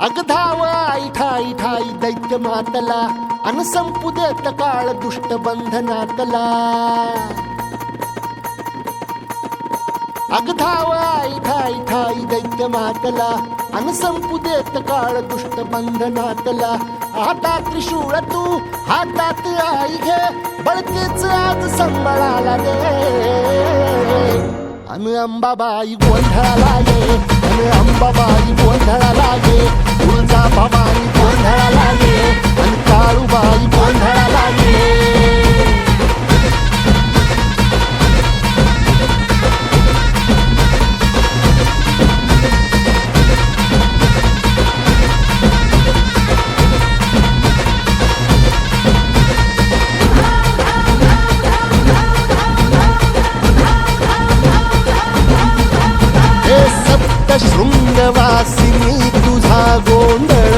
अग धाव आई ठाई ठाई दैत्य मातला अन संपू देत काळ दुष्ट बंधनातला. अग धाव आई ठाई ठाई दैत्य मातला अन संपू देत काळ दुष्ट बंधनातला. हातात त्रिशूळ तू हातात आई घे बळतेच आज संबळाला दे. अन अंबाबाई गोंधळाला ये अन अंबाबाई गोंधळाला ये. तुळजा भवानी गोंधळाला ये अन काळूबाई गोंधळाला ये. शृंगवासिनी तुझा गोंधळ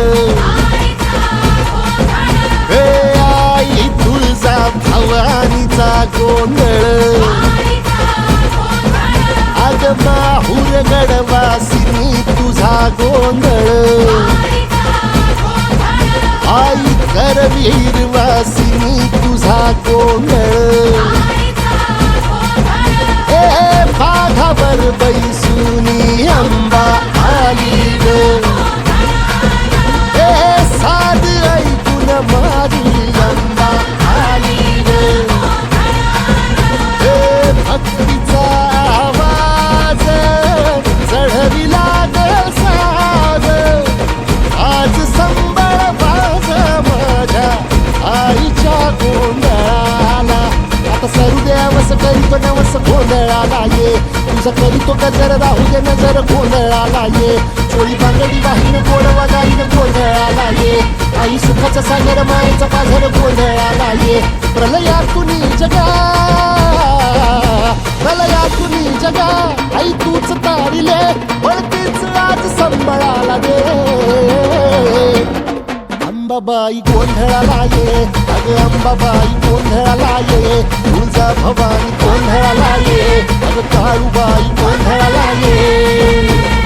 हे आई तुळजा भवानीचा गोंधळ. अग माहूर गडवासिनी तुझा गोंधळ आई करवीर वासिनी तुझा गोंधळ. हे बाघावर बैसुनी अंबा आली ग. हे साध ऐकून माझी अंबा आली ग. हे भक्तीचा आवाज चढविला ग साज. आज संबळ बाज माझ्या आईच्या गोंधळाला. आता सरू देवस करीतो नवस गोंधळाला ये. तुझं करीतो गजर राहू दे नजर गोंधळाला ये. चोळी बांगडी वाहीन गोडवा गाईन गोंधळाला ये. आई सुखाचा सागर मायेचा पाझर गोंधळाला ये. प्रलयातुनी जगा प्रलयातुनी जगा आई तूच तारिले बळतेच आज संबळाला दे. अंबाबाई गोंधळाला ये अग अंबाबाई गोंधळाला ये. तुळजा भवानी गोंधळाला ये अग काळूबाई गोंधळाला ये.